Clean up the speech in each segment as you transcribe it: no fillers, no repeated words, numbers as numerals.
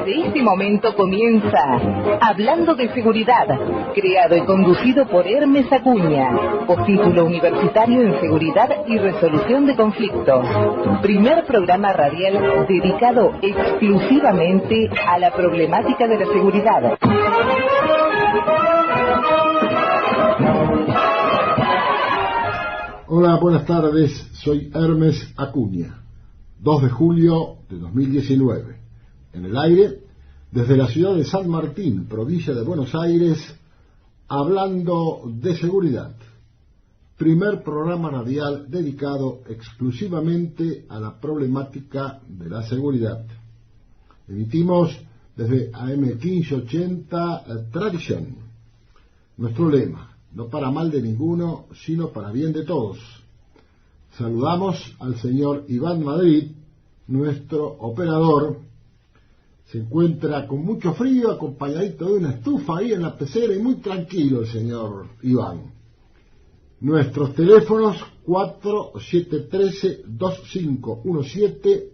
Desde este momento comienza Hablando de Seguridad, creado y conducido por Hermes Acuña, postítulo universitario en Seguridad y Resolución de Conflictos. Primer programa radial dedicado exclusivamente a la problemática de la seguridad. Hola, buenas tardes, soy Hermes Acuña. 2 de julio de 2019. En el aire, desde la ciudad de San Martín, provincia de Buenos Aires, hablando de seguridad. Primer programa radial dedicado exclusivamente a la problemática de la seguridad. Emitimos desde AM 1580 Tradición. Nuestro lema: no para mal de ninguno, sino para bien de todos. Saludamos al señor Iván Madrid, nuestro operador. Se encuentra con mucho frío, acompañadito de una estufa ahí en la pecera y muy tranquilo el señor Iván. Nuestros teléfonos 4713-2517,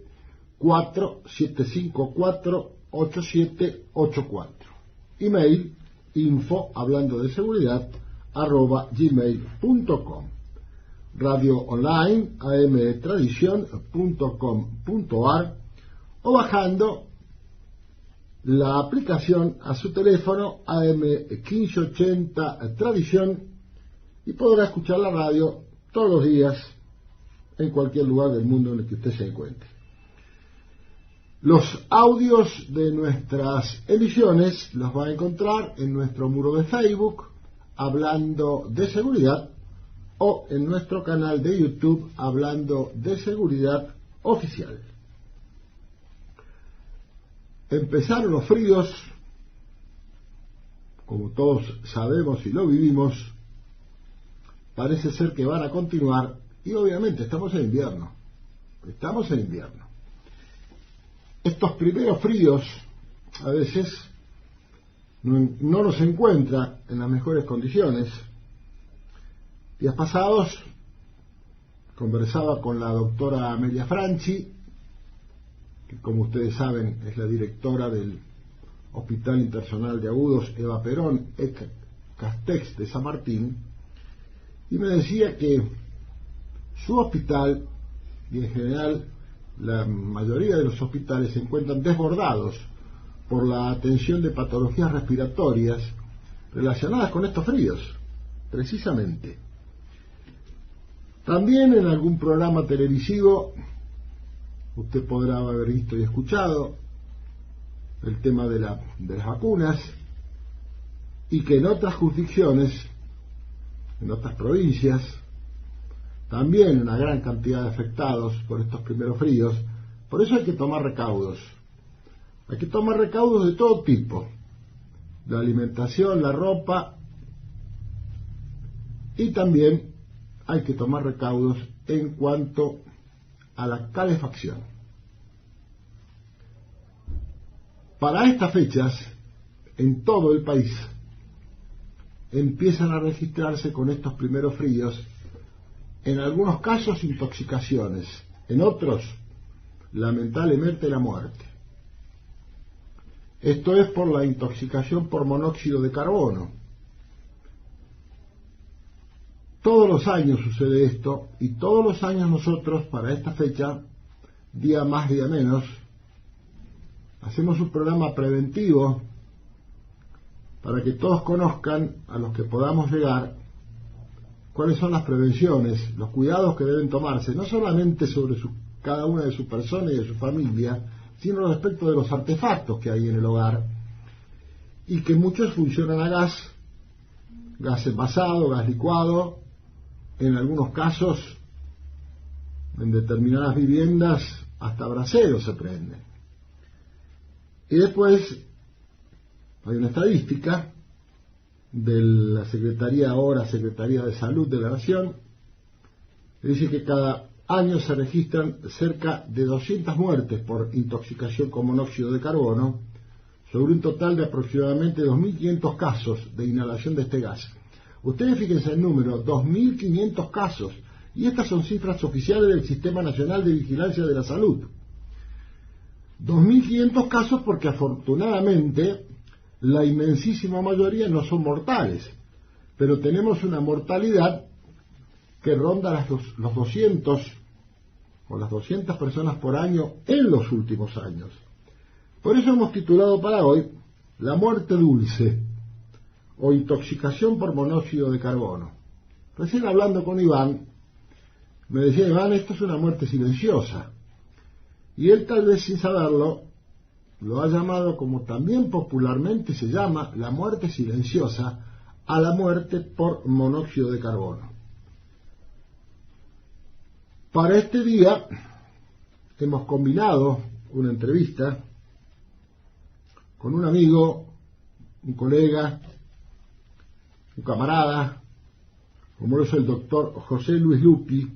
4754-8784. Email info hablando de seguridad @gmail.com. Radio online amtradición.com.ar o bajando la aplicación a su teléfono AM 1580 Tradición y podrá escuchar la radio todos los días en cualquier lugar del mundo en el que usted se encuentre. Los audios de nuestras emisiones los va a encontrar en nuestro muro de Facebook Hablando de Seguridad o en nuestro canal de YouTube Hablando de Seguridad Oficial. Empezaron los fríos, como todos sabemos y lo vivimos. Parece ser que van a continuar y obviamente estamos en invierno. Estos primeros fríos a veces no nos encuentra en las mejores condiciones. Días pasados conversaba con la doctora Amelia Franchi, que como ustedes saben es la directora del Hospital Internacional de Agudos Eva Perón, Castex de San Martín, y me decía que su hospital, y en general la mayoría de los hospitales, se encuentran desbordados por la atención de patologías respiratorias relacionadas con estos fríos, precisamente. También en algún programa televisivo usted podrá haber visto y escuchado el tema de las vacunas, y que en otras jurisdicciones, en otras provincias, también una gran cantidad de afectados por estos primeros fríos. Por eso hay que tomar recaudos. Hay que tomar recaudos de todo tipo: la alimentación, la ropa, y también hay que tomar recaudos en cuanto a la calefacción. Para estas fechas, en todo el país, empiezan a registrarse con estos primeros fríos, en algunos casos intoxicaciones, en otros, lamentablemente, la muerte. Esto es por la intoxicación por monóxido de carbono. Todos los años sucede esto, y todos los años nosotros, para esta fecha, día más, día menos, hacemos un programa preventivo para que todos conozcan, a los que podamos llegar, cuáles son las prevenciones, los cuidados que deben tomarse, no solamente sobre cada una de su persona y de su familia, sino respecto de los artefactos que hay en el hogar, y que muchos funcionan a gas envasado, gas licuado. En algunos casos, en determinadas viviendas, hasta braseros se prenden. Y después hay una estadística de la Secretaría de Salud de la Nación, que dice que cada año se registran cerca de 200 muertes por intoxicación con monóxido de carbono, sobre un total de aproximadamente 2.500 casos de inhalación de este gas. Ustedes fíjense el número, 2.500 casos, y estas son cifras oficiales del Sistema Nacional de Vigilancia de la Salud. 2.500 casos porque afortunadamente la inmensísima mayoría no son mortales, pero tenemos una mortalidad que ronda los 200 o las 200 personas por año en los últimos años. Por eso hemos titulado para hoy La muerte dulce o intoxicación por monóxido de carbono. Recién hablando con Iván, me decía: Iván, esto es una muerte silenciosa. Y él, tal vez sin saberlo, lo ha llamado, como también popularmente se llama, la muerte silenciosa a la muerte por monóxido de carbono. Para este día hemos combinado una entrevista con un amigo, un colega, un camarada, como lo es el doctor José Luis Lupi,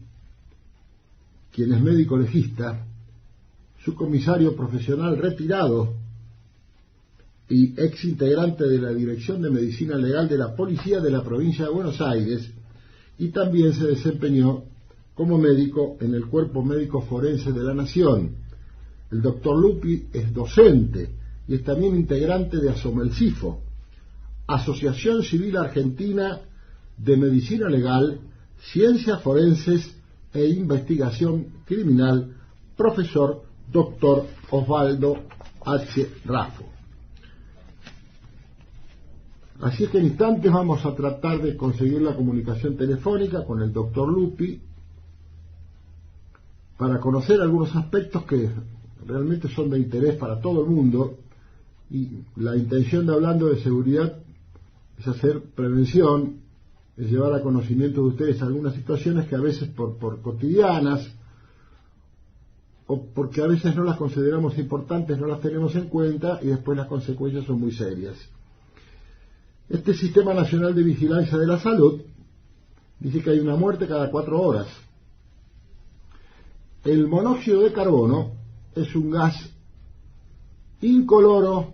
quien es médico legista, subcomisario profesional retirado y ex integrante de la Dirección de Medicina Legal de la Policía de la Provincia de Buenos Aires, y también se desempeñó como médico en el Cuerpo Médico Forense de la Nación. El doctor Lupi es docente y es también integrante de ASOMELCIFO, Asociación Civil Argentina de Medicina Legal, Ciencias Forenses e Investigación Criminal, profesor doctor Osvaldo H. Raffo. Así es que en instantes vamos a tratar de conseguir la comunicación telefónica con el doctor Lupi para conocer algunos aspectos que realmente son de interés para todo el mundo, y la intención de hablando de seguridad es hacer prevención, es llevar a conocimiento de ustedes algunas situaciones que a veces por cotidianas o porque a veces no las consideramos importantes, no las tenemos en cuenta y después las consecuencias son muy serias. Este Sistema Nacional de Vigilancia de la Salud dice que hay una muerte cada 4 horas. El monóxido de carbono es un gas incoloro,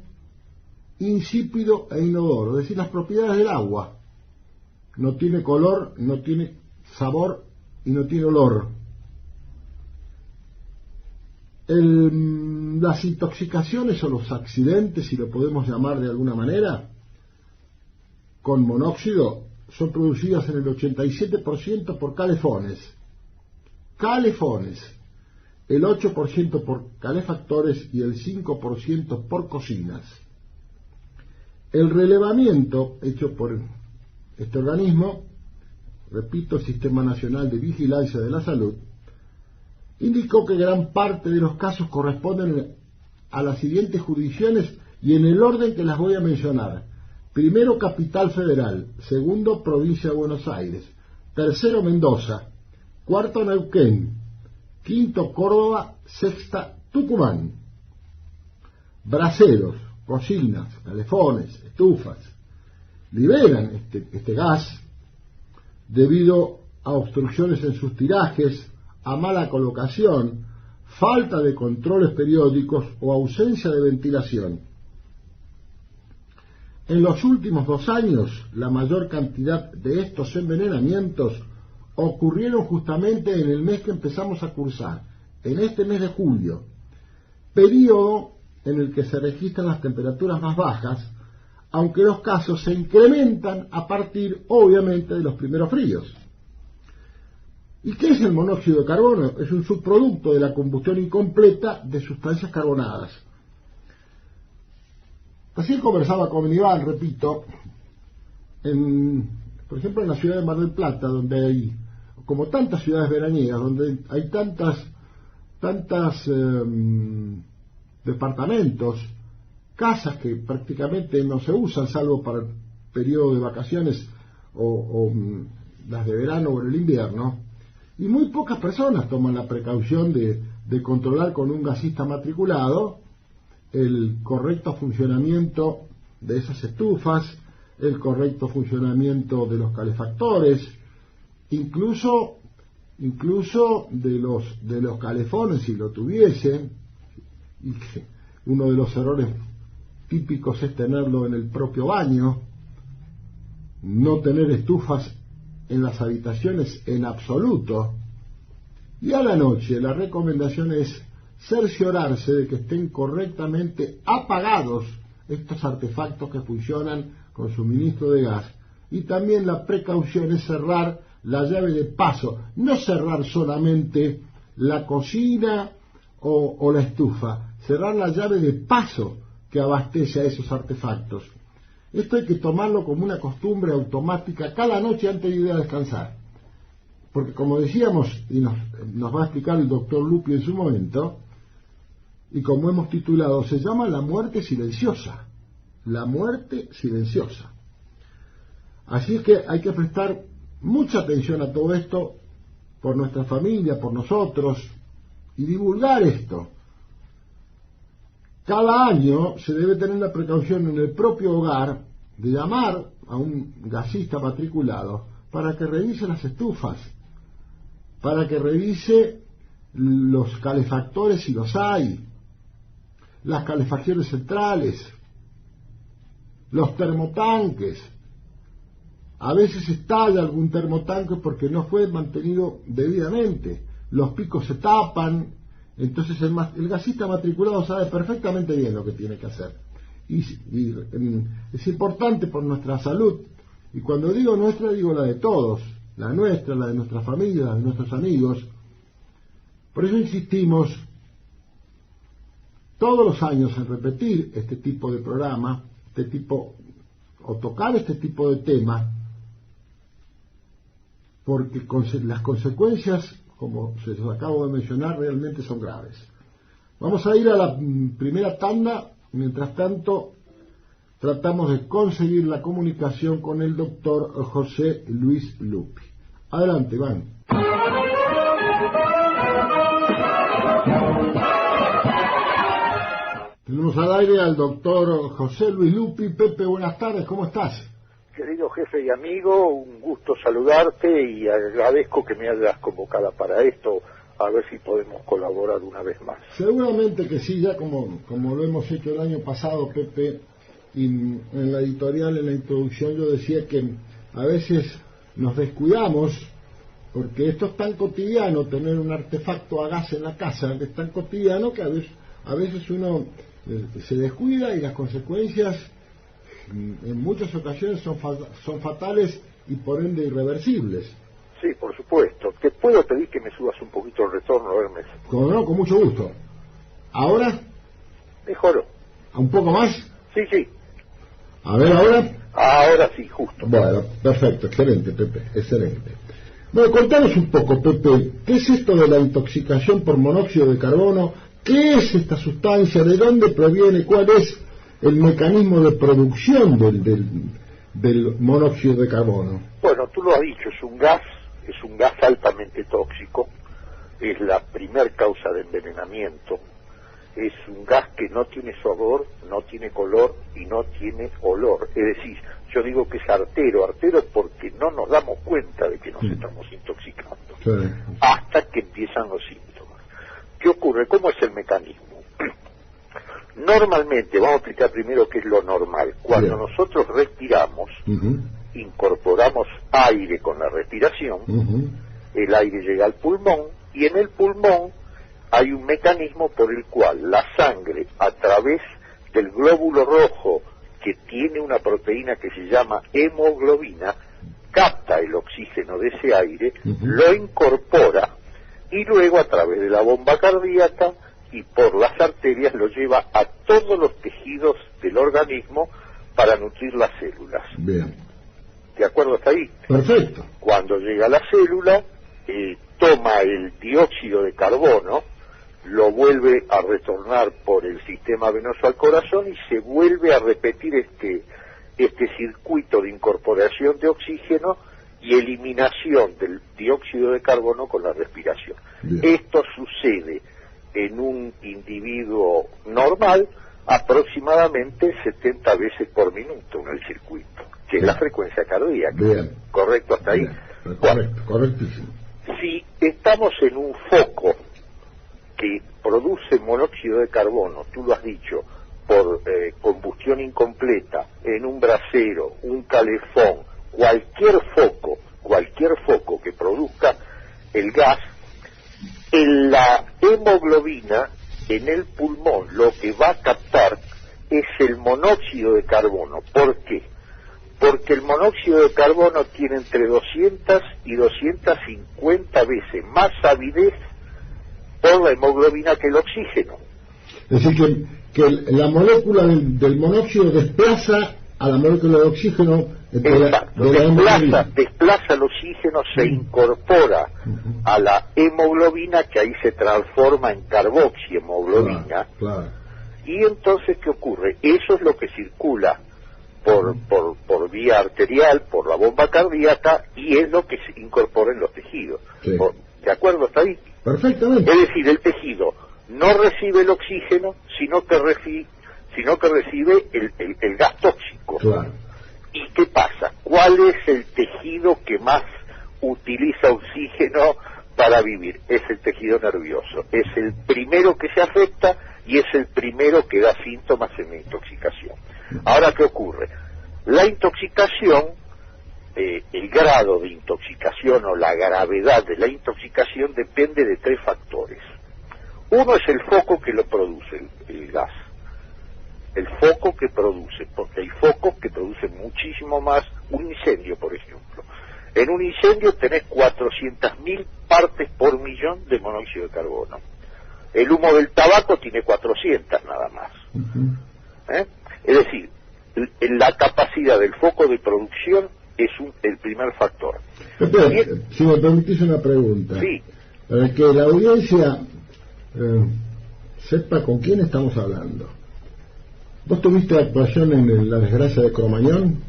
insípido e inodoro, es decir, las propiedades del agua. No tiene color, no tiene sabor y no tiene olor. Las intoxicaciones o los accidentes, si lo podemos llamar de alguna manera, con monóxido son producidas en el 87% por calefones, el 8% por calefactores y el 5% por cocinas. El relevamiento hecho por este organismo, repito, el Sistema Nacional de Vigilancia de la Salud, indicó que gran parte de los casos corresponden a las siguientes jurisdicciones y en el orden que las voy a mencionar. Primero, Capital Federal. Segundo, Provincia de Buenos Aires. Tercero, Mendoza. Cuarto, Neuquén. Quinto, Córdoba. Sexta, Tucumán. Braseros, cocinas, calefones, estufas liberan este gas debido a obstrucciones en sus tirajes, a mala colocación, falta de controles periódicos o ausencia de ventilación. En los últimos 2 años, la mayor cantidad de estos envenenamientos ocurrieron justamente en el mes que empezamos a cursar, en este mes de julio, periodo en el que se registran las temperaturas más bajas, aunque los casos se incrementan a partir, obviamente, de los primeros fríos. ¿Y qué es el monóxido de carbono? Es un subproducto de la combustión incompleta de sustancias carbonadas. Así conversaba con Iván, repito, por ejemplo en la ciudad de Mar del Plata, donde hay, como tantas ciudades veraniegas, donde hay tantas departamentos, casas que prácticamente no se usan salvo para el periodo de vacaciones o las de verano o en el invierno, y muy pocas personas toman la precaución de controlar con un gasista matriculado el correcto funcionamiento de esas estufas, el correcto funcionamiento de los calefactores, incluso de los calefones, si lo tuviesen. Y uno de los errores típicos es tenerlo en el propio baño, no tener estufas en las habitaciones en absoluto. Y a la noche la recomendación es cerciorarse de que estén correctamente apagados estos artefactos que funcionan con suministro de gas. Y también la precaución es cerrar la llave de paso, no cerrar solamente la cocina o la estufa, cerrar la llave de paso que abastece a esos artefactos. Esto hay que tomarlo como una costumbre automática cada noche antes de ir a descansar. Porque como decíamos, y nos va a explicar el doctor Lupi en su momento, y como hemos titulado, se llama la muerte silenciosa. La muerte silenciosa. Así es que hay que prestar mucha atención a todo esto por nuestra familia, por nosotros, y divulgar esto. Cada año se debe tener la precaución en el propio hogar de llamar a un gasista matriculado para que revise las estufas, para que revise los calefactores si los hay, las calefacciones centrales, los termotanques. A veces estalla algún termotanque porque no fue mantenido debidamente, los picos se tapan, entonces el gasista matriculado sabe perfectamente bien lo que tiene que hacer. Y es importante por nuestra salud, y cuando digo nuestra, digo la de todos, la nuestra, la de nuestra familia, la de nuestros amigos. Por eso insistimos todos los años en repetir este tipo de programa, o tocar este tipo de tema, porque las consecuencias, como se los acabo de mencionar, realmente son graves. Vamos a ir a la primera tanda. Mientras tanto, tratamos de conseguir la comunicación con el doctor José Luis Lupi. Adelante, Iván. Tenemos al aire al doctor José Luis Lupi. Pepe, buenas tardes, ¿cómo estás? Querido jefe y amigo, un gusto saludarte y agradezco que me hayas convocado para esto, a ver si podemos colaborar una vez más. Seguramente que sí, ya como lo hemos hecho el año pasado, Pepe, y en la editorial, en la introducción, yo decía que a veces nos descuidamos, porque esto es tan cotidiano, tener un artefacto a gas en la casa, es tan cotidiano que a veces uno se descuida y las consecuencias en muchas ocasiones son fatales y por ende irreversibles. Sí, por supuesto. ¿Te puedo pedir que me subas un poquito el retorno, Hermes? Como no, con mucho gusto. ¿Ahora? Mejoró. ¿Un poco más? Sí, sí. A ver, ¿ahora? Ahora sí, justo. Bueno, perfecto, excelente, Pepe, excelente. Bueno, contanos un poco, Pepe, ¿qué es esto de la intoxicación por monóxido de carbono? ¿Qué es esta sustancia? ¿De dónde proviene? ¿Cuál es el mecanismo de producción del monóxido de carbono? Bueno, tú lo has dicho, es un gas altamente tóxico, es la primer causa de envenenamiento, es un gas que no tiene sabor, no tiene color y no tiene olor, es decir, yo digo que es artero porque no nos damos cuenta de que nos estamos intoxicando, hasta que empiezan los síntomas. ¿Qué ocurre? ¿Cómo es el mecanismo? Normalmente, vamos a explicar primero qué es lo normal. Cuando nosotros respiramos, incorporamos aire con la respiración, el aire llega al pulmón, y en el pulmón hay un mecanismo por el cual la sangre, a través del glóbulo rojo, que tiene una proteína que se llama hemoglobina, capta el oxígeno de ese aire, lo incorpora, y luego a través de la bomba cardíaca y por las arterias lo lleva a todos los tejidos del organismo para nutrir las células. Bien. ¿De acuerdo hasta ahí? Perfecto. Cuando llega a la célula, toma el dióxido de carbono, lo vuelve a retornar por el sistema venoso al corazón y se vuelve a repetir este circuito de incorporación de oxígeno y eliminación del dióxido de carbono con la respiración. Bien. Esto sucede en un individuo normal aproximadamente 70 veces por minuto en el circuito, que es la frecuencia cardíaca. Bien. ¿Correcto hasta ahí? Bien. Correcto, correctísimo. Si estamos en un foco que produce monóxido de carbono, tú lo has dicho, por combustión incompleta, en un brasero, un calefón, cualquier foco que produzca el gas, la hemoglobina en el pulmón lo que va a captar es el monóxido de carbono. ¿Por qué? Porque el monóxido de carbono tiene entre 200 y 250 veces más avidez por la hemoglobina que el oxígeno. Es decir, que la molécula del monóxido desplaza a la molécula de oxígeno. Exacto, desplaza el oxígeno, se incorpora a la hemoglobina, que ahí se transforma en carboxihemoglobina. Claro. Y entonces, ¿qué ocurre? Eso es lo que circula por vía arterial, por la bomba cardíaca, y es lo que se incorpora en los tejidos. Sí. ¿De acuerdo hasta ahí? Perfectamente. Es decir, el tejido no recibe el oxígeno, sino que recibe el gas tóxico. Claro. ¿Y qué pasa? ¿Cuál es el tejido que más utiliza oxígeno para vivir? Es el tejido nervioso. Es el primero que se afecta y es el primero que da síntomas en la intoxicación. Ahora, ¿qué ocurre? La intoxicación, el grado de intoxicación o la gravedad de la intoxicación depende de 3 factores. Uno es el foco que lo produce, el gas. El foco que produce, porque hay focos que producen muchísimo más. Un incendio, por ejemplo. En un incendio tenés 400.000 partes por millón de monóxido de carbono. El humo del tabaco tiene 400 nada más. Es decir, la capacidad del foco de producción es el primer factor. Si me permitís una pregunta. Sí. Para que la audiencia sepa con quién estamos hablando. ¿Vos tuviste actuación en la desgracia de Cromañón?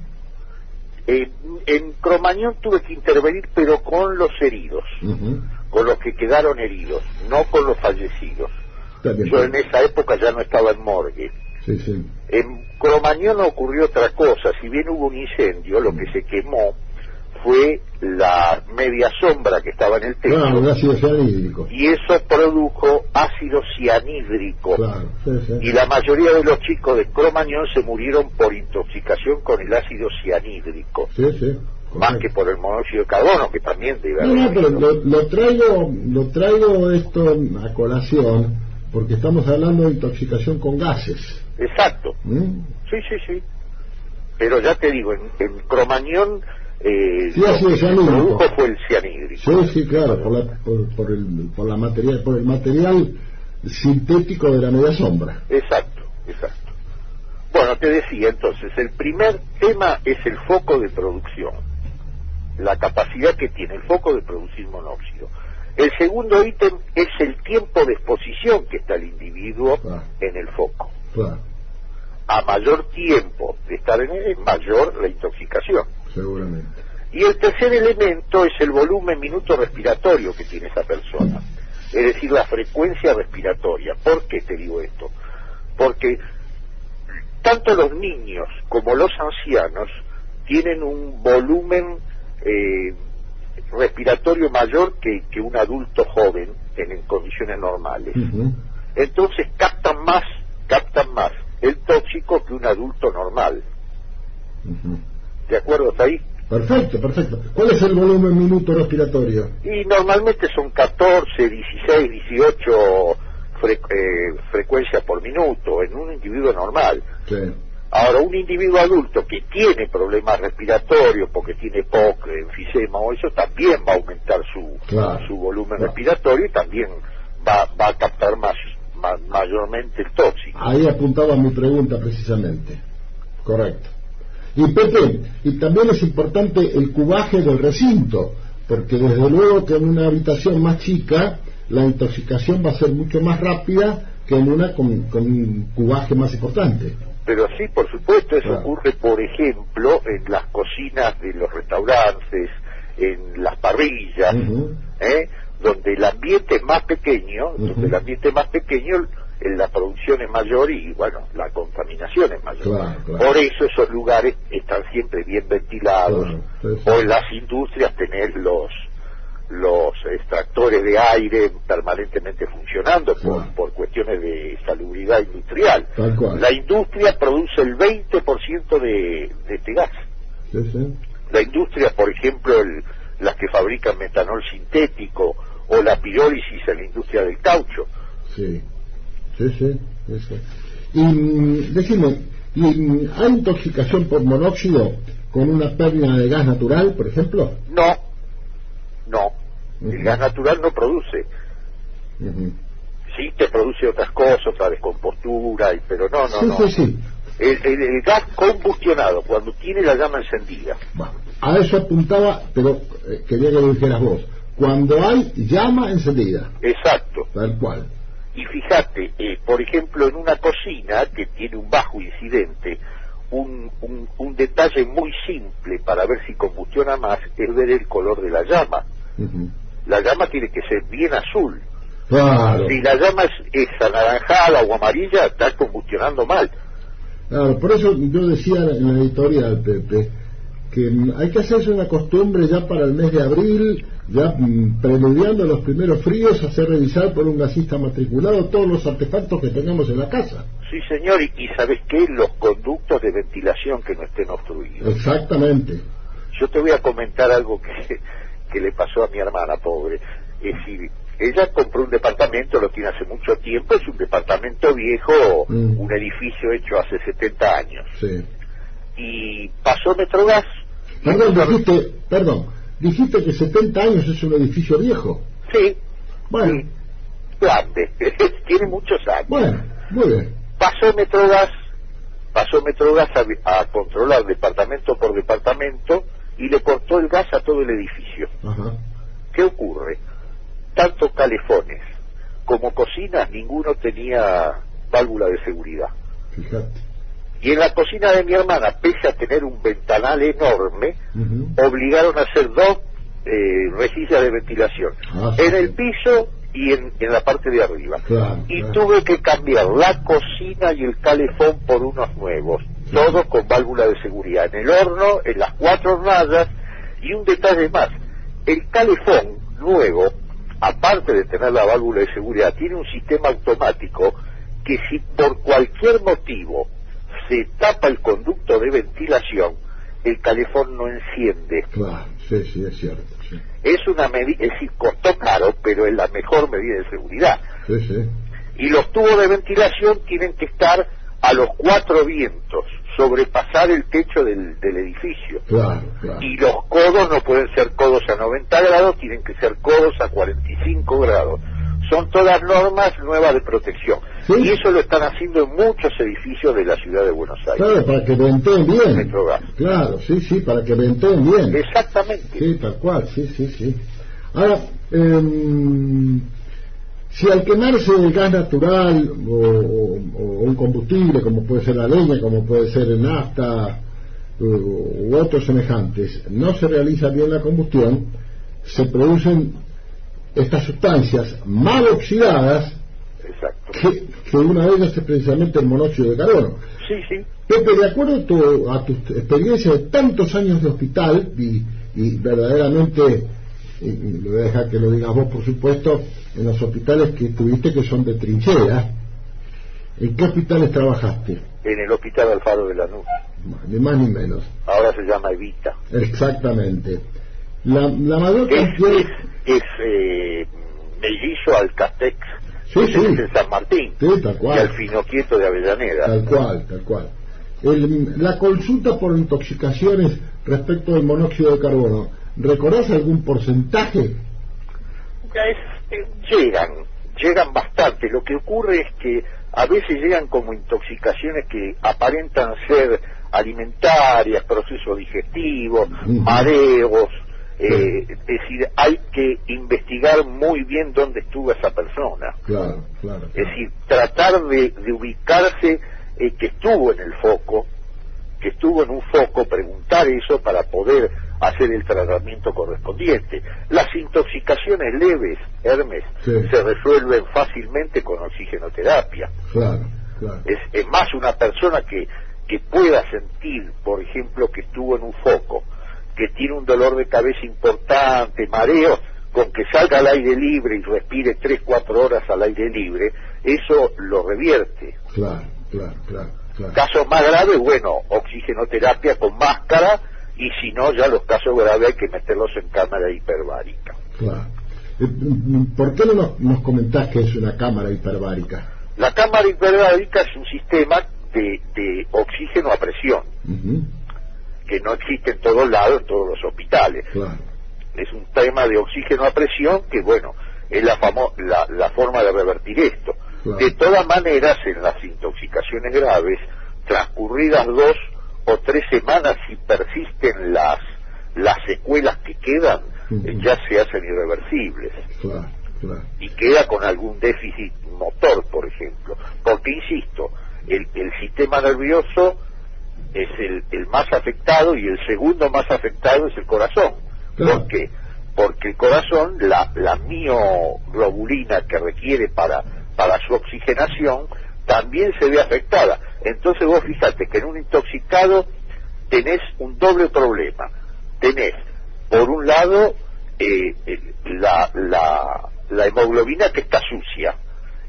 En Cromañón tuve que intervenir, pero con los heridos, con los que quedaron heridos, no con los fallecidos. Yo en esa época ya no estaba en morgue. Sí, sí. En Cromañón ocurrió otra cosa. Si bien hubo un incendio, lo que se quemó fue la media sombra que estaba en el techo. Claro, el ácido cianhídrico. Y eso produjo ácido cianhídrico. Claro, sí, sí. Y la mayoría de los chicos de Cromañón se murieron por intoxicación con el ácido cianhídrico. Sí, sí. Más que por el monóxido de carbono, que también debe haber. No, pero lo traigo esto a colación, porque estamos hablando de intoxicación con gases. Exacto. Sí. Pero ya te digo, en Cromañón lo que se produjo fue el cianhídrico. Sí, claro, por el material sintético de la media sombra. Exacto. Bueno, te decía entonces, el primer tema es el foco de producción, la capacidad que tiene el foco de producir monóxido. El segundo ítem es el tiempo de exposición que está el individuo en el foco. Claro. A mayor tiempo de estar en él, mayor la intoxicación. Seguramente. Y el tercer elemento es el volumen minuto respiratorio que tiene esa persona, es decir, la frecuencia respiratoria. ¿Por qué te digo esto? Porque tanto los niños como los ancianos tienen un volumen respiratorio mayor que un adulto joven en condiciones normales. Entonces captan más el tóxico que un adulto normal. ¿De acuerdo hasta ahí? Perfecto. ¿Cuál es el volumen minuto respiratorio? Y normalmente son 14, 16, 18 frecuencias por minuto en un individuo normal. Sí. Ahora, un individuo adulto que tiene problemas respiratorios porque tiene POC, enfisema o eso, también va a aumentar su volumen respiratorio y también va a captar mayormente el tóxico. Ahí apuntaba mi pregunta precisamente. Correcto. Y Pepe, y también es importante el cubaje del recinto, porque desde luego que en una habitación más chica la intoxicación va a ser mucho más rápida que en una con un cubaje más importante. Pero sí, por supuesto, eso ocurre, por ejemplo, en las cocinas de los restaurantes, en las parrillas, donde el ambiente es más pequeño, la producción es mayor y, bueno, la contaminación es mayor. Claro. Por eso esos lugares están siempre bien ventilados, o en las industrias tener los extractores de aire permanentemente funcionando por cuestiones de salubridad industrial. La industria produce el 20% de este gas. Sí. La industria, por ejemplo, las que fabrican metanol sintético o la pirólisis en la industria del caucho. Sí. sí. Y decime, ¿hay intoxicación por monóxido con una pérdida de gas natural, por ejemplo? No. El gas natural no produce. Sí te produce otras cosas, otra descompostura, pero no. Sí. El gas combustionado, cuando tiene la llama encendida. Bueno, a eso apuntaba, pero quería que lo dijeras vos. Cuando hay llama encendida. Exacto. Tal cual. Y fíjate, por ejemplo, en una cocina que tiene un bajo incidente, un detalle muy simple para ver si combustiona más es ver el color de la llama. La llama tiene que ser bien azul. Claro. Si la llama es anaranjada o amarilla, está combustionando mal. Claro, por eso yo decía en la editorial, Pepe, que hay que hacerse una costumbre ya para el mes de abril, ya preludiando los primeros fríos, hacer revisar por un gasista matriculado todos los artefactos que tengamos en la casa. Sí, señor, y ¿sabes qué? Los conductos de ventilación que no estén obstruidos. Exactamente. Yo te voy a comentar algo que le pasó a mi hermana, pobre. Es decir, ella compró un departamento, lo tiene hace mucho tiempo, es un departamento viejo, un edificio hecho hace 70 años. Sí. Y pasó Metrogas. Dijiste que 70 años es un edificio viejo. Sí. Bueno. Sí. Grande, tiene muchos años. Bueno, muy bien. Pasó Metrogas a controlar departamento por departamento y le cortó el gas a todo el edificio. Ajá. ¿Qué ocurre? Tanto calefones como cocinas, ninguno tenía válvula de seguridad. Fíjate. Y en la cocina de mi hermana, pese a tener un ventanal enorme, obligaron a hacer dos rejillas de ventilación, en el piso y en la parte de arriba. Claro. Tuve que cambiar la cocina y el calefón por unos nuevos, todos con válvula de seguridad, en el horno, en las 4 hornallas. Y un detalle más, el calefón nuevo, aparte de tener la válvula de seguridad, tiene un sistema automático que si por cualquier motivo se tapa el conducto de ventilación, el calefón no enciende. Claro, sí, es cierto. Sí. Es una medida, es decir, costó caro, pero es la mejor medida de seguridad. Sí. Y los tubos de ventilación tienen que estar a los 4 vientos, sobrepasar el techo del edificio. Claro. Y los codos no pueden ser codos a 90 grados, tienen que ser codos a 45 grados. Son todas normas nuevas de protección. ¿Sí? Y eso lo están haciendo en muchos edificios de la ciudad de Buenos Aires. Claro, para que venteen bien. Metrogas. Claro, sí, para que venteen bien. Exactamente. Sí, tal cual, sí. Ahora, si al quemarse el gas natural o un combustible, como puede ser la leña, como puede ser el nafta u otros semejantes, no se realiza bien la combustión, se producen estas sustancias mal oxidadas. Exacto. Que una de ellas es precisamente el monóxido de carbono. Sí. Pepe, de acuerdo a tu experiencia de tantos años de hospital y verdaderamente, le voy a dejar que lo digas vos, por supuesto, en los hospitales que tuviste, que son de trinchera, ¿en qué hospitales trabajaste? En el Hospital Alfaro de Lanús. Ni más ni menos. Ahora se llama Evita. Exactamente. La mayor cantidad es mellizo al Castex. Sí. En San Martín. Sí, tal cual. Y al Finoquieto de Avellaneda. Tal cual. La consulta por intoxicaciones respecto del monóxido de carbono, ¿recordás algún porcentaje? Llegan bastante. Lo que ocurre es que a veces llegan como intoxicaciones que aparentan ser alimentarias, procesos digestivos, mareos. Es decir, hay que investigar muy bien dónde estuvo esa persona. Claro. Es decir, tratar de ubicarse que estuvo en el foco, preguntar eso para poder hacer el tratamiento correspondiente. Las intoxicaciones leves, Hermes, se resuelven fácilmente con oxigenoterapia. Claro. Es más, una persona que pueda sentir, por ejemplo, que estuvo en un foco, que tiene un dolor de cabeza importante, mareos, con que salga al aire libre y respire 3-4 horas al aire libre, eso lo revierte. Claro. Casos más graves, oxigenoterapia con máscara, y si no, ya los casos graves hay que meterlos en cámara hiperbárica. Claro. ¿Por qué no nos comentás que es una cámara hiperbárica? La cámara hiperbárica es un sistema de oxígeno a presión, que no existe en todos lados, en todos los hospitales. Claro. Es un tema de oxígeno a presión que, bueno, es la forma de revertir esto. Claro. De todas maneras, en las intoxicaciones graves, transcurridas 2 o 3 semanas, si persisten las secuelas que quedan, ya se hacen irreversibles. Claro, claro. Y queda con algún déficit motor, por ejemplo. Porque, insisto, el sistema nervioso es el más afectado, y el segundo más afectado es el corazón. Claro. ¿Por qué? Porque el corazón, la mioglobulina que requiere para su oxigenación, también se ve afectada. Entonces vos fíjate que en un intoxicado tenés un doble problema. Tenés, por un lado, la hemoglobina que está sucia,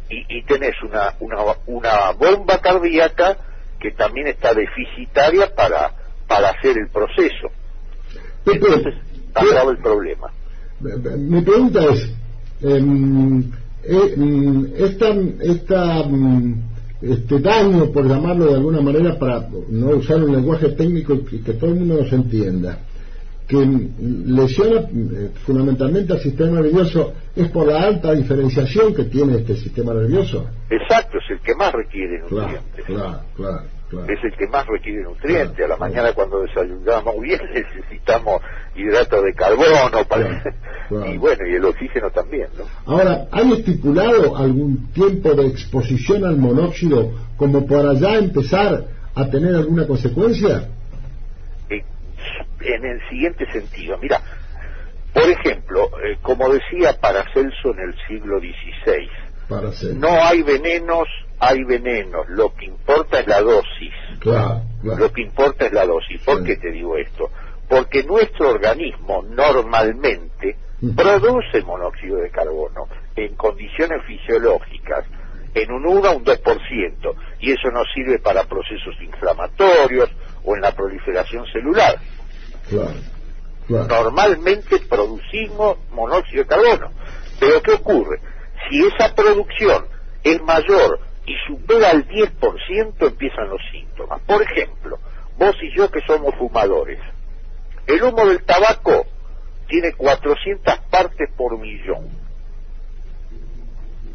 y tenés una bomba cardíaca que también está deficitaria para hacer el proceso. Entonces está grave el problema. Mi pregunta es, este daño, por llamarlo de alguna manera, para no usar un lenguaje técnico y que todo el mundo nos entienda, que lesiona fundamentalmente al sistema nervioso, ¿es por la alta diferenciación que tiene este sistema nervioso? Exacto, es el que más requiere nutrientes. Claro. Es el que más requiere nutrientes. A la mañana, cuando desayunamos bien, necesitamos hidratos de carbono y bueno, y el oxígeno también, ¿no? Ahora, ¿hay estipulado algún tiempo de exposición al monóxido como para ya empezar a tener alguna consecuencia? En el siguiente sentido, mira, por ejemplo, como decía Paracelso en el siglo XVI, no hay venenos, hay venenos, lo que importa es la dosis. Claro. Lo que importa es la dosis. ¿Por qué te digo esto? Porque nuestro organismo normalmente produce monóxido de carbono en condiciones fisiológicas en un 1 a un 2%, y eso nos sirve para procesos inflamatorios o en la proliferación celular. Claro. Normalmente producimos monóxido de carbono, pero ¿qué ocurre? Si esa producción es mayor y supera el 10%, empiezan los síntomas. Por ejemplo, vos y yo que somos fumadores, el humo del tabaco tiene 400 partes por millón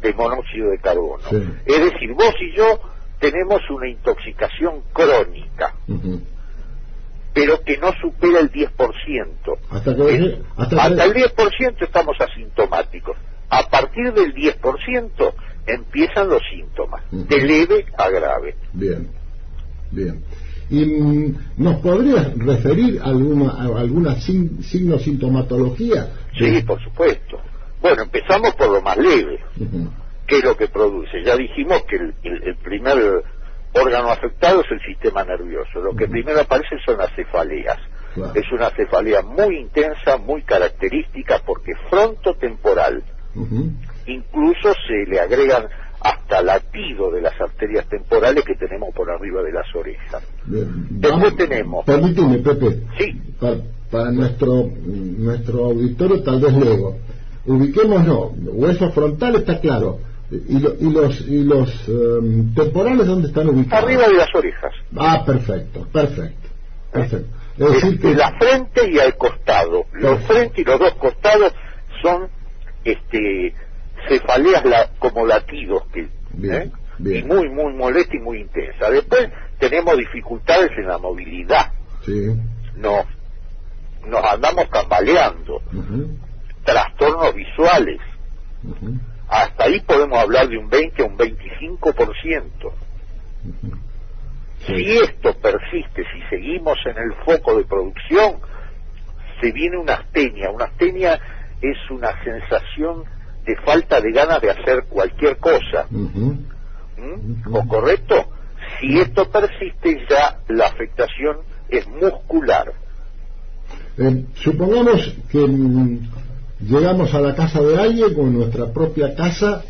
de monóxido de carbono. Sí. Es decir, vos y yo tenemos una intoxicación crónica, pero que no supera el 10%. Hasta el 10% estamos asintomáticos. A partir del 10% empiezan los síntomas, de leve a grave. Bien. ¿Y nos podrías referir a alguna signo-sintomatología? Sí, por supuesto. Bueno, empezamos por lo más leve. ¿Qué es lo que produce? Ya dijimos que el primer órgano afectado es el sistema nervioso. Lo que primero aparece son las cefaleas. Claro. Es una cefalea muy intensa, muy característica, porque frontotemporal. Incluso se le agregan hasta latido de las arterias temporales que tenemos por arriba de las orejas. Después tenemos... Permíteme, Pepe. Sí. Para nuestro auditorio, tal vez luego. Ubiquémonos, hueso frontal está claro. ¿Y los temporales dónde están ubicados? Arriba de las orejas. Ah, perfecto. Es decir que... la frente y al costado. Los frente y los dos costados son cefaleas como latidos bien. Y muy molesta y muy intensa. Después tenemos dificultades en la movilidad. Sí. Nos andamos tambaleando. Trastornos visuales. Hasta ahí podemos hablar de un 20 a un 25%. Si esto persiste, si seguimos en el foco de producción, se viene una astenia. Una astenia es una sensación de falta de ganas de hacer cualquier cosa. ¿O correcto? Si esto persiste, ya la afectación es muscular. Supongamos que llegamos a la casa de alguien, o en nuestra propia casa,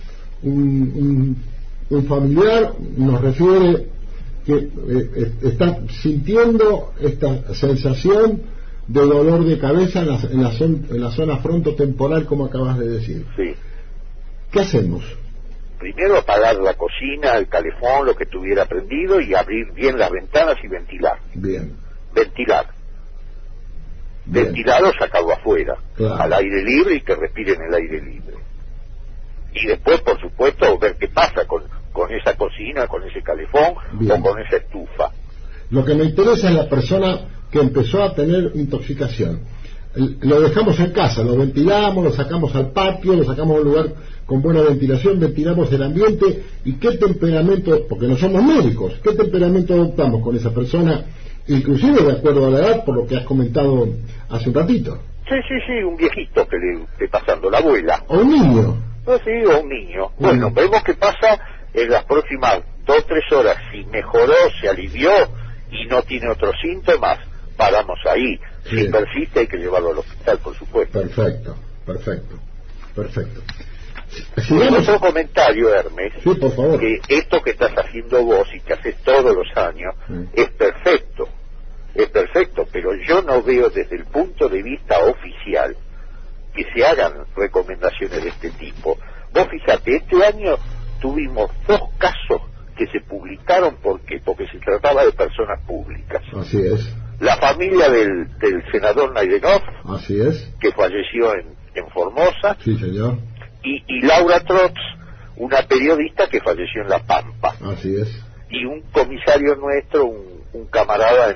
un familiar nos refiere que está sintiendo esta sensación de dolor de cabeza en la zona frontotemporal, como acabas de decir. Sí. ¿Qué hacemos? primero apagar la cocina, el calefón, lo que estuviera prendido, y abrir bien las ventanas y ventilar. Bien. Ventilar. Bien. Ventilar o sacarlo afuera, claro, al aire libre, y que respiren el aire libre. Y después, por supuesto, ver qué pasa con esa cocina, con ese calefón, bien, o con esa estufa. Lo que me interesa es la persona que empezó a tener intoxicación. Lo dejamos en casa, lo ventilamos, lo sacamos al patio, lo sacamos a un lugar con buena ventilación, ventilamos el ambiente. ¿Y qué temperamento, porque no somos médicos, qué temperamento adoptamos con esa persona, inclusive de acuerdo a la edad, por lo que has comentado hace un ratito? Sí, un viejito que le esté pasando, la abuela. O un niño. Pues sí, o un niño. Bueno, vemos qué pasa en las próximas 2 o 3 horas. Si mejoró, se alivió y no tiene otros síntomas, paramos ahí. Sí. Si persiste, hay que llevarlo al hospital, por supuesto. Perfecto. Otro comentario, Hermes. Sí, por favor. Que esto que estás haciendo vos y que haces todos los años es perfecto, pero yo no veo desde el punto de vista oficial que se hagan recomendaciones de este tipo. Vos fíjate, este año tuvimos 2 casos que se publicaron. ¿Por qué? Porque se trataba de personas públicas. Así es. La familia del senador Naidenov, así es, que falleció en Formosa. Sí, señor. Y Laura Trotz, una periodista que falleció en La Pampa. Así es. Y un comisario nuestro, un camarada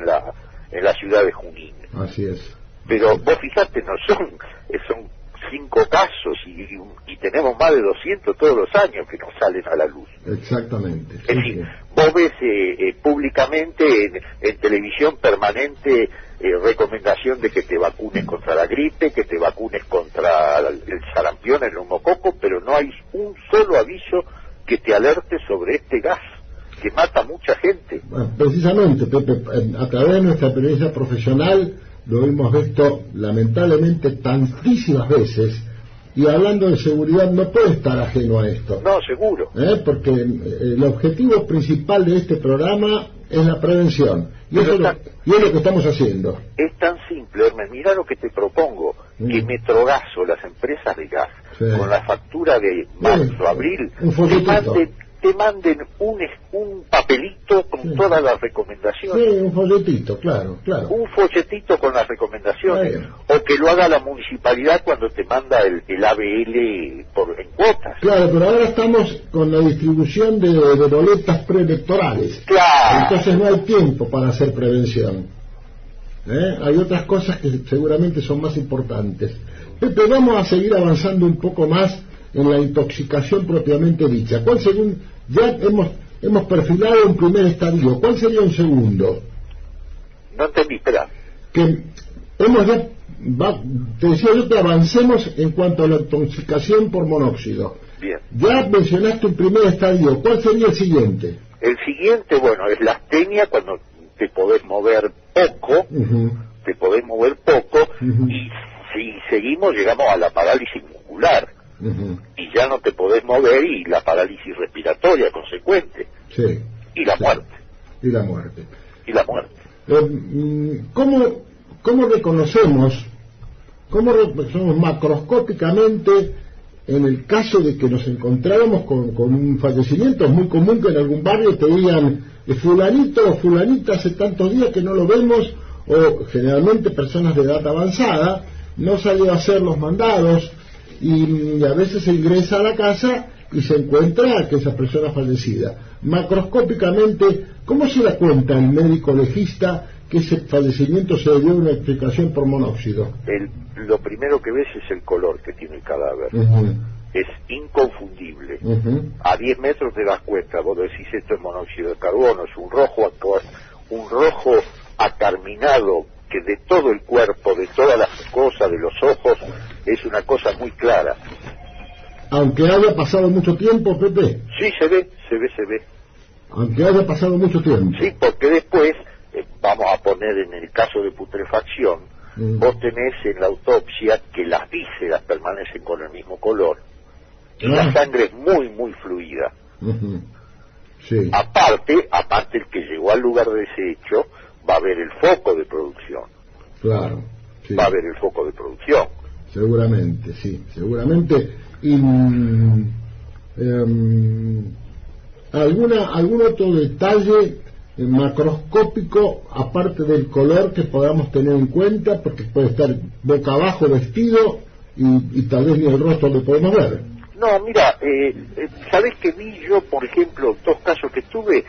en la ciudad de Junín. Así es. Pero vos fíjate, no son 5 casos y tenemos más de 200 todos los años que nos salen a la luz. Exactamente. Es decir, vos ves públicamente en televisión permanente recomendación de que te vacunes contra la gripe, que te vacunes contra el sarampión, el neumococo, pero no hay un solo aviso que te alerte sobre este gas que mata a mucha gente. Bueno, precisamente, Pepe, a través de nuestra experiencia profesional lo hemos visto lamentablemente tantísimas veces, y hablando de seguridad no puede estar ajeno a esto. No, seguro. Porque el objetivo principal de este programa es la prevención, y es lo que estamos haciendo. Es tan simple, Hermes, mira lo que te propongo, que Metrogas o las empresas de gas, con la factura de marzo, abril, te manden un papelito con todas las recomendaciones. Sí, un folletito, claro. Un folletito con las recomendaciones. O que lo haga la municipalidad cuando te manda el ABL en cuotas. Claro, pero ahora estamos con la distribución de boletas preelectorales. Claro. Entonces no hay tiempo para hacer prevención. Hay otras cosas que seguramente son más importantes. Pepe, vamos a seguir avanzando un poco más en la intoxicación propiamente dicha. ¿Cuál ya hemos perfilado un primer estadio? ¿Cuál sería un segundo? No entendí, espera. Que hemos te decía yo que avancemos en cuanto a la intoxicación por monóxido. Bien. Ya mencionaste un primer estadio. ¿Cuál sería el siguiente? El siguiente, bueno, es la astenia, cuando te podés mover poco, y si seguimos llegamos a la parálisis muscular. Y ya no te podés mover, y la parálisis respiratoria consecuente. Sí. Y la muerte. ¿Cómo reconocemos macroscópicamente en el caso de que nos encontráramos con un fallecimiento? Es muy común que en algún barrio te digan fulanito o fulanita hace tantos días que no lo vemos, o generalmente personas de edad avanzada, no salió a hacer los mandados, y a veces se ingresa a la casa y se encuentra que esa persona fallecida. Macroscópicamente, ¿cómo se da cuenta el médico legista que ese fallecimiento se debió a una intoxicación por monóxido? Lo primero que ves es el color que tiene el cadáver. Es inconfundible. A 10 metros te das cuenta, vos decís esto es monóxido de carbono, es un rojo acarminado, que de todo el cuerpo, de todas las cosas, de los ojos, es una cosa muy clara. Aunque haya pasado mucho tiempo, Pepe. Sí, se ve. Aunque haya pasado mucho tiempo. Sí, porque después, vamos a poner en el caso de putrefacción, vos tenés en la autopsia que las vísceras permanecen con el mismo color, y la sangre es muy, muy fluida. Sí. Aparte el que llegó al lugar de ese hecho, va a ver el foco de producción. Claro. Sí. Va a ver el foco de producción. Seguramente. Y ¿Algún otro detalle macroscópico, aparte del color, que podamos tener en cuenta? Porque puede estar boca abajo vestido y tal vez ni el rostro lo podemos ver. No, mira, ¿sabés que vi yo, por ejemplo, dos casos que tuve?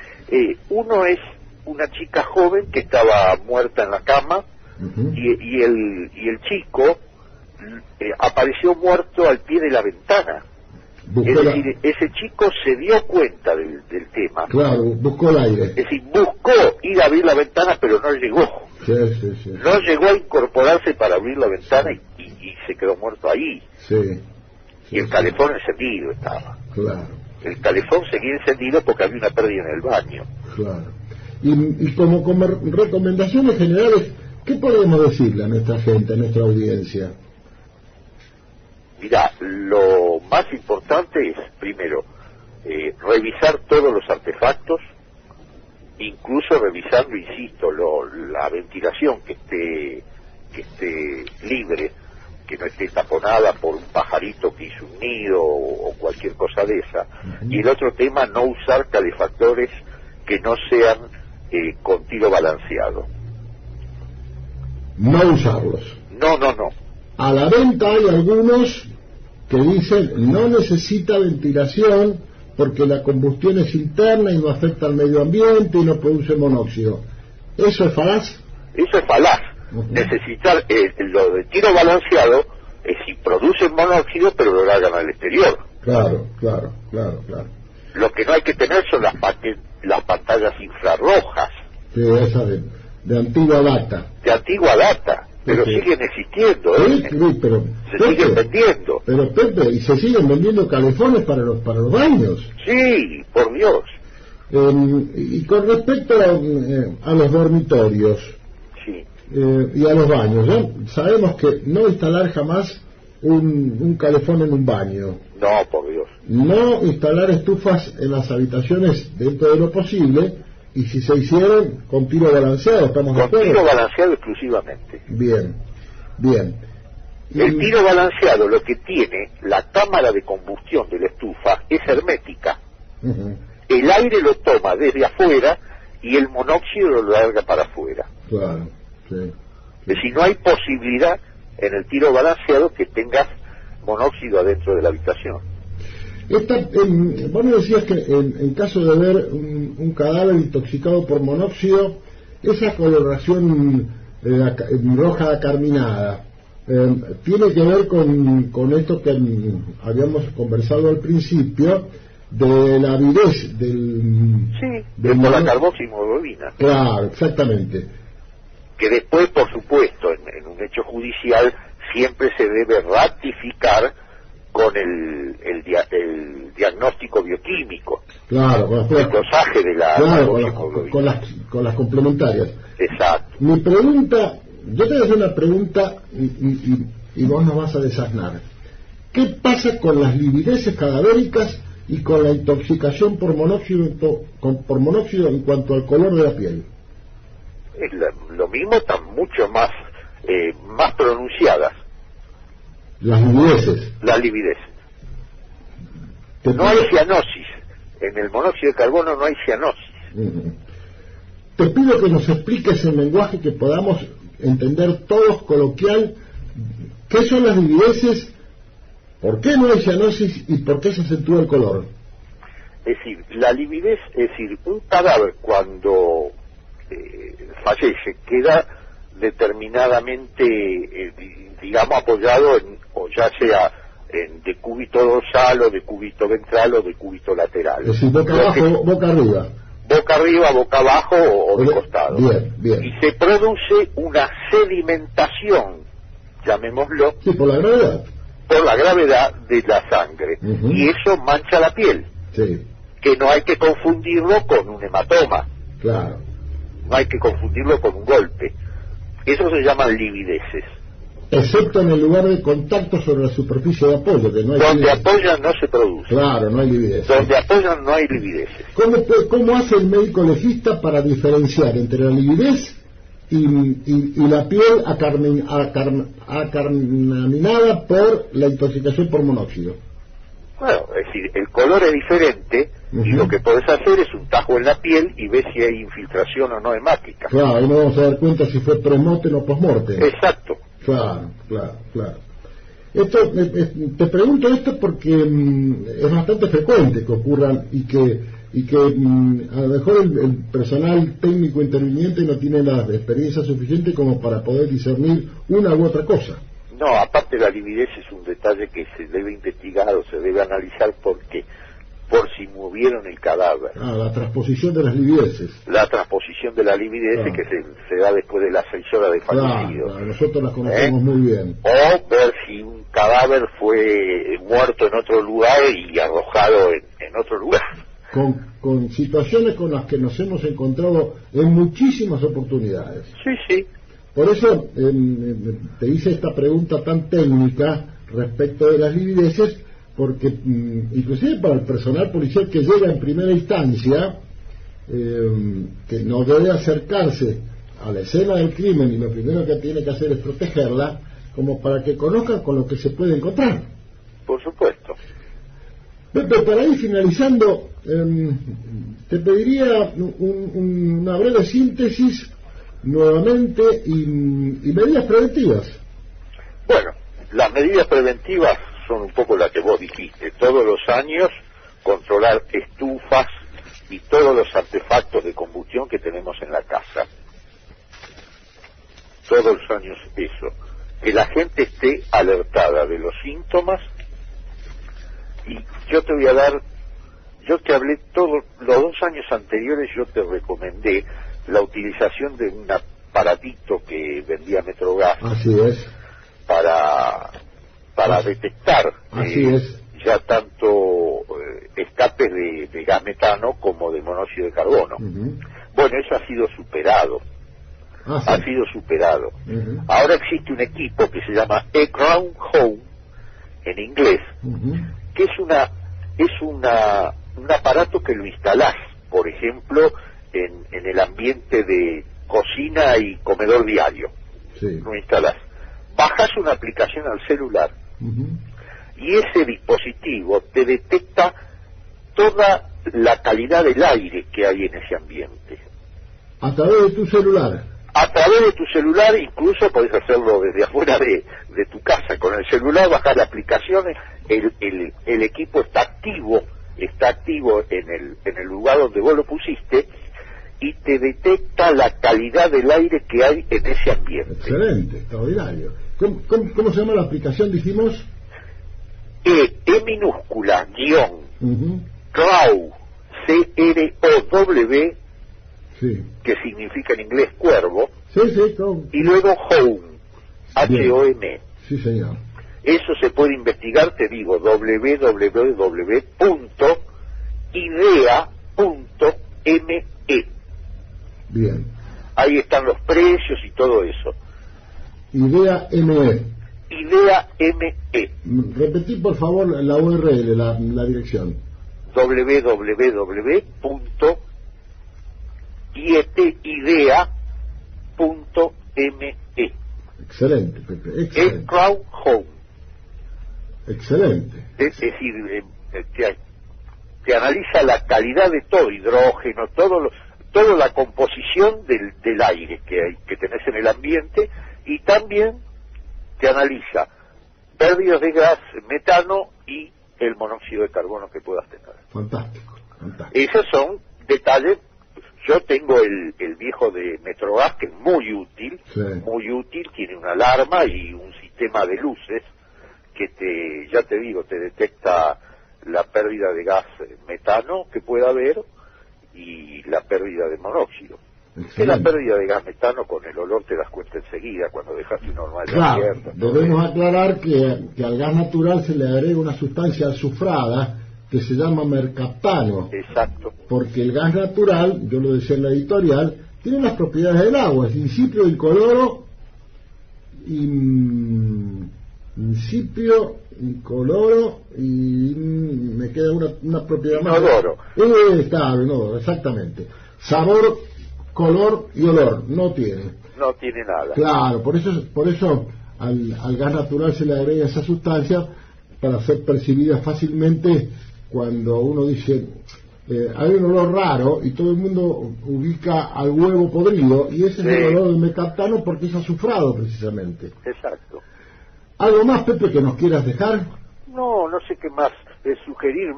Uno es una chica joven que estaba muerta en la cama, y el chico apareció muerto al pie de la ventana. Es decir, ese chico se dio cuenta del tema. Claro, buscó el aire. Es decir, buscó ir a abrir la ventana, pero no llegó. Sí. No llegó a incorporarse para abrir la ventana y se quedó muerto ahí. Y el calefón encendido estaba. Claro. El calefón seguía encendido porque había una pérdida en el baño. Claro. Y como recomendaciones generales, ¿qué podemos decirle a nuestra gente, a nuestra audiencia? Mirá, lo más importante es, primero, revisar todos los artefactos, incluso revisando, insisto, la ventilación que esté libre, que no esté taponada por un pajarito que hizo un nido o cualquier cosa de esa. Y el otro tema, no usar calefactores que no sean con tiro balanceado. No usarlos. No. A la venta hay algunos que dicen no necesita ventilación porque la combustión es interna y no afecta al medio ambiente y no produce monóxido. ¿Eso es falaz? Eso es falaz. Necesitar lo de tiro balanceado es si producen monóxido, pero lo largan al exterior. Claro. Lo que no hay que tener son las pantallas infrarrojas. Sí, esa de antigua data. De antigua data, pero siguen existiendo, Sí, pero se siguen vendiendo. Pero Pepe, y se siguen vendiendo calefones para los baños. Sí, por Dios. Y con respecto a los dormitorios, sí, y a los baños, ¿no? Sabemos que no instalar jamás un calefón en un baño. No, por Dios. No instalar estufas en las habitaciones dentro de lo posible, y si se hicieron, con tiro balanceado, ¿estamos de acuerdo? Con tiro balanceado exclusivamente. Bien. El tiro balanceado, lo que tiene, la cámara de combustión de la estufa es hermética. El aire lo toma desde afuera y el monóxido lo larga para afuera. Claro, sí. Es decir, no hay posibilidad en el tiro balanceado que tengas monóxido adentro de la habitación. Vos me decías que en caso de ver un cadáver intoxicado por monóxido, esa coloración roja acarminada, tiene que ver con esto que habíamos conversado al principio, de la avidez de la carboximoglobina. Claro, exactamente. Que después, por supuesto, en un hecho judicial siempre se debe ratificar con el diagnóstico bioquímico. Claro, el dosaje de la carboximoglobina. Con las complementarias. Exacto. Mi pregunta, yo te voy a hacer una pregunta y vos nos vas a desasnar. ¿Qué pasa con las livideces cadavéricas y con la intoxicación por monóxido en cuanto al color de la piel? Es lo mismo, están mucho más pronunciadas. Las livideces. La lividez. No hay cianosis. En el monóxido de carbono no hay cianosis. Te pido que nos expliques en lenguaje que podamos entender todos coloquial qué son las livideces, por qué no hay cianosis y por qué se acentúa el color. Es decir, la lividez, es decir, un cadáver cuando fallece queda determinadamente, digamos, apoyado o ya sea en decúbito dorsal o decúbito ventral o decúbito lateral. Es decir, boca abajo, boca arriba. Boca arriba, boca abajo o de costado. Bien. Y se produce una sedimentación, llamémoslo. Sí, por la gravedad. Por la gravedad de la sangre. Y eso mancha la piel. Sí. Que no hay que confundirlo con un hematoma. Claro. No hay que confundirlo con un golpe. Eso se llaman livideces. Excepto en el lugar de contacto sobre la superficie de apoyo, que no hay donde lividez. Apoyan no se produce. Claro, no hay lividez. Donde apoyan no hay livideces. ¿Cómo hace el médico legista para diferenciar entre la lividez y la piel acarminada por la intoxicación por monóxido? Bueno, es decir, el color es diferente y lo que podés hacer es un tajo en la piel y ves si hay infiltración o no hemática. Claro, ahí nos vamos a dar cuenta si fue premortem o postmortem. Exacto. Claro. Esto, te pregunto esto porque es bastante frecuente que ocurran y que a lo mejor el personal técnico interviniente no tiene la experiencia suficiente como para poder discernir una u otra cosa. No, aparte la lividez es un detalle que se debe investigar o se debe analizar porque por si movieron el cadáver. La transposición de las livideces. La transposición de la lividez que se da después de las 6 horas de fallecido. Claro, nosotros las conocemos muy bien. O ver si un cadáver fue muerto en otro lugar y arrojado en otro lugar. Con situaciones con las que nos hemos encontrado en muchísimas oportunidades. Sí. Por eso te hice esta pregunta tan técnica respecto de las livideces, porque inclusive para el personal policial que llega en primera instancia, que no debe acercarse a la escena del crimen y lo primero que tiene que hacer es protegerla, como para que conozcan con lo que se puede encontrar. Por supuesto. Pepe, para ir finalizando, te pediría una breve síntesis nuevamente y medidas preventivas. Bueno, las medidas preventivas son un poco las que vos dijiste. Todos los años controlar estufas y todos los artefactos de combustión que tenemos en la casa. Todos los años eso. Que la gente esté alertada de los síntomas. Y yo te hablé todos los 2 años anteriores, yo te recomendé la utilización de un aparatito que vendía Metrogas. Así es. Para detectar ya tanto escapes de gas metano como de monóxido de carbono. Bueno, eso ha sido superado. Ha sido superado. Ahora existe un equipo que se llama eGround Home, en inglés, que es un aparato que lo instalás, por ejemplo, en el ambiente de cocina y comedor diario. Lo instalás. Bajás una aplicación al celular y ese dispositivo te detecta toda la calidad del aire que hay en ese ambiente. ¿A través de tu celular? A través de tu celular, incluso podés hacerlo desde afuera de tu casa. Con el celular bajás la aplicación, el equipo está activo en el lugar donde vos lo pusiste y te detecta la calidad del aire que hay en ese ambiente. Excelente, extraordinario. ¿Cómo se llama la aplicación, dijimos? E minúscula, CROW, CROW, que significa en inglés cuervo, y luego Home, HOM. Sí, señor. Eso se puede investigar, te digo, www.idea.me. Bien. Ahí están los precios y todo eso. Idea ME. Idea ME. Repetí por favor la URL, la dirección. www.idea.me. Excelente, Pepe, excelente. Crowd Home. Excelente. Es decir, te analiza la calidad de todo, hidrógeno, toda la composición del aire que tenés en el ambiente, y también te analiza pérdidas de gas metano y el monóxido de carbono que puedas tener. Fantástico, fantástico. Esos son detalles. Yo tengo el viejo de Metrogas, que es muy útil, tiene una alarma y un sistema de luces que te detecta la pérdida de gas metano que pueda haber y la pérdida de monóxido. Que la pérdida de gas metano con el olor te das cuenta enseguida cuando dejaste un normal abierto. Debemos aclarar que al gas natural se le agrega una sustancia azufrada que se llama mercaptano. Exacto. Porque el gas natural, yo lo decía en la editorial, tiene las propiedades del agua, es insípido, incoloro y me queda una propiedad más. Inodoro. Inodoro, exactamente. Sabor, color y olor, no tiene. No tiene nada. Claro, por eso al gas natural se le agrega esa sustancia para ser percibidas fácilmente cuando uno dice hay un olor raro y todo el mundo ubica al huevo podrido, y ese es el olor del mercaptano porque es azufrado precisamente. Exacto. ¿Algo más, Pepe, que nos quieras dejar? No sé qué más sugerir,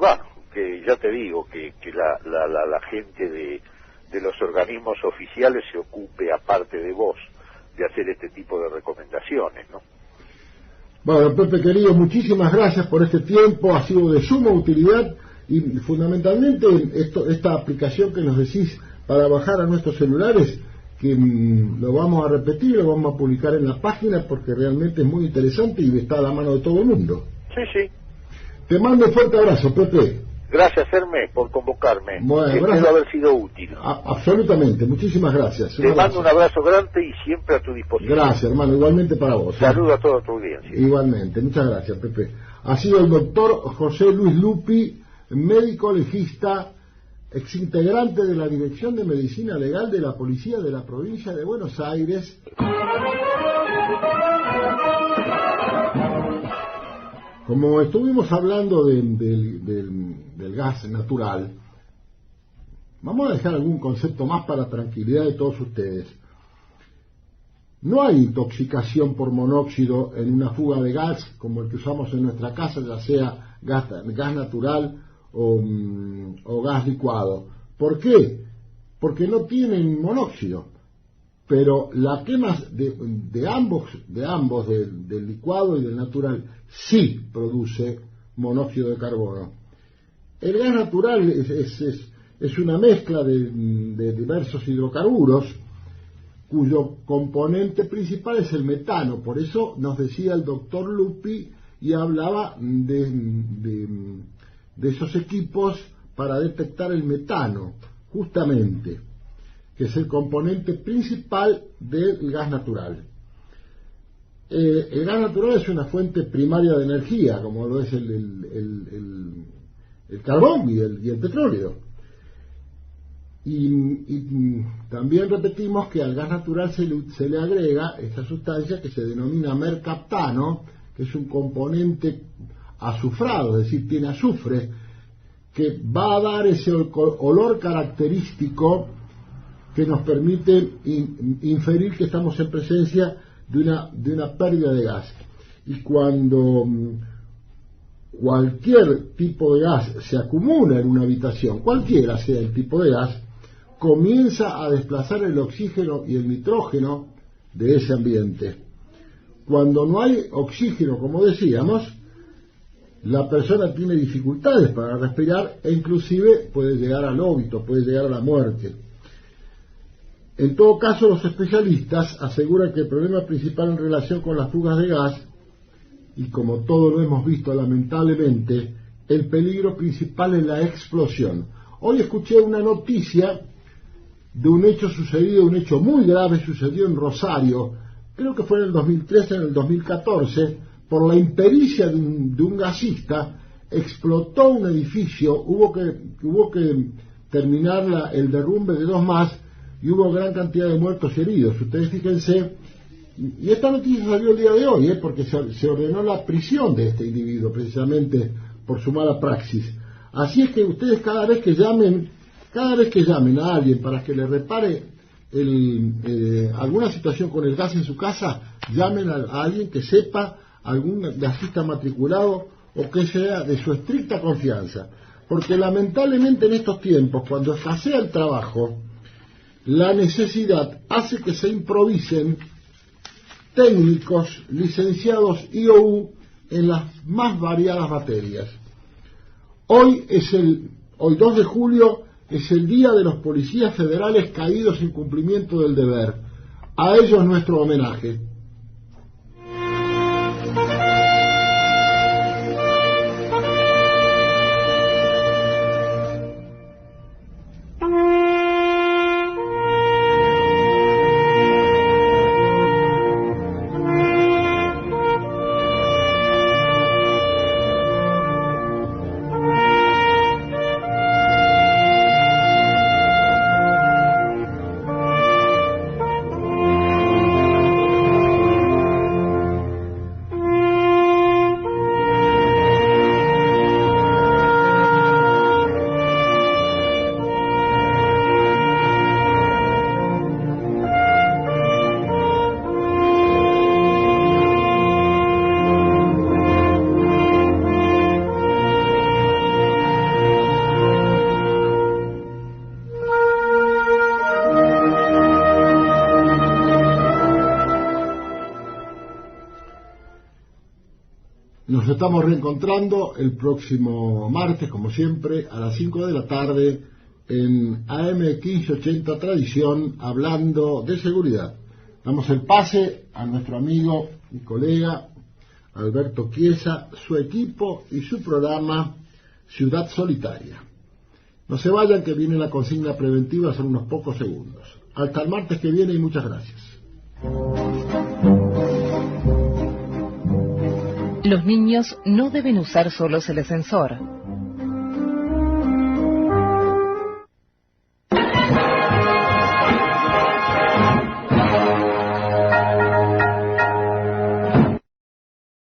que ya te digo que la gente de los organismos oficiales se ocupe, aparte de vos, de hacer este tipo de recomendaciones, ¿no? Bueno, Pepe querido, muchísimas gracias por este tiempo, ha sido de suma utilidad, y fundamentalmente esta aplicación que nos decís para bajar a nuestros celulares, que lo vamos a repetir, lo vamos a publicar en la página porque realmente es muy interesante y está a la mano de todo el mundo. Sí. Te mando un fuerte abrazo, Pepe. Gracias, Hermes, por convocarme. Bueno, espero haber sido útil. Absolutamente, muchísimas gracias. Te mando un abrazo grande y siempre a tu disposición. Gracias, hermano, igualmente para vos. Saludo a toda tu audiencia. Igualmente, muchas gracias, Pepe. Ha sido el doctor José Luis Lupi, médico legista, exintegrante de la Dirección de Medicina Legal de la Policía de la Provincia de Buenos Aires. Como estuvimos hablando del gas natural, vamos a dejar algún concepto más para tranquilidad de todos ustedes. No hay intoxicación por monóxido en una fuga de gas como el que usamos en nuestra casa, ya sea gas natural o gas licuado. ¿Por qué? Porque no tienen monóxido, pero la quema de ambos, del licuado y del natural, sí produce monóxido de carbono. El gas natural es una mezcla de diversos hidrocarburos cuyo componente principal es el metano. Por eso nos decía el doctor Lupi y hablaba de esos equipos para detectar el metano, justamente, que es el componente principal del gas natural. El gas natural es una fuente primaria de energía, como lo es el carbón y el petróleo. Y también repetimos que al gas natural se le agrega esta sustancia que se denomina mercaptano, que es un componente azufrado, es decir, tiene azufre, que va a dar ese olor característico que nos permite inferir que estamos en presencia de una pérdida de gas. Y cuando cualquier tipo de gas se acumula en una habitación, cualquiera sea el tipo de gas, comienza a desplazar el oxígeno y el nitrógeno de ese ambiente. Cuando no hay oxígeno, como decíamos, la persona tiene dificultades para respirar e inclusive puede llegar al óbito, puede llegar a la muerte. En todo caso, los especialistas aseguran que el problema principal en relación con las fugas de gas, y como todo lo hemos visto lamentablemente, el peligro principal es la explosión. Hoy escuché una noticia de un hecho sucedido, un hecho muy grave sucedió en Rosario, creo que fue en el 2013, en el 2014, por la impericia de un gasista, explotó un edificio, hubo que terminar el derrumbe de 2 más, y hubo gran cantidad de muertos y heridos. Ustedes fíjense, y esta noticia salió el día de hoy, porque se ordenó la prisión de este individuo, precisamente por su mala praxis. Así es que ustedes cada vez que llamen a alguien para que le repare alguna situación con el gas en su casa, llamen a alguien que sepa, algún gasista matriculado o que sea de su estricta confianza, porque lamentablemente en estos tiempos, cuando escasea el trabajo, la necesidad hace que se improvisen técnicos licenciados IOU en las más variadas materias. Hoy 2 de julio es el día de los policías federales caídos en cumplimiento del deber. A ellos nuestro homenaje. Nos estamos reencontrando el próximo martes, como siempre, a las 5 de la tarde en AM 1580 Tradición, hablando de seguridad. Damos el pase a nuestro amigo y colega Alberto Chiesa, su equipo y su programa Ciudad Solitaria. No se vayan, que viene la consigna preventiva, son unos pocos segundos. Hasta el martes que viene y muchas gracias. Los niños no deben usar solos el ascensor.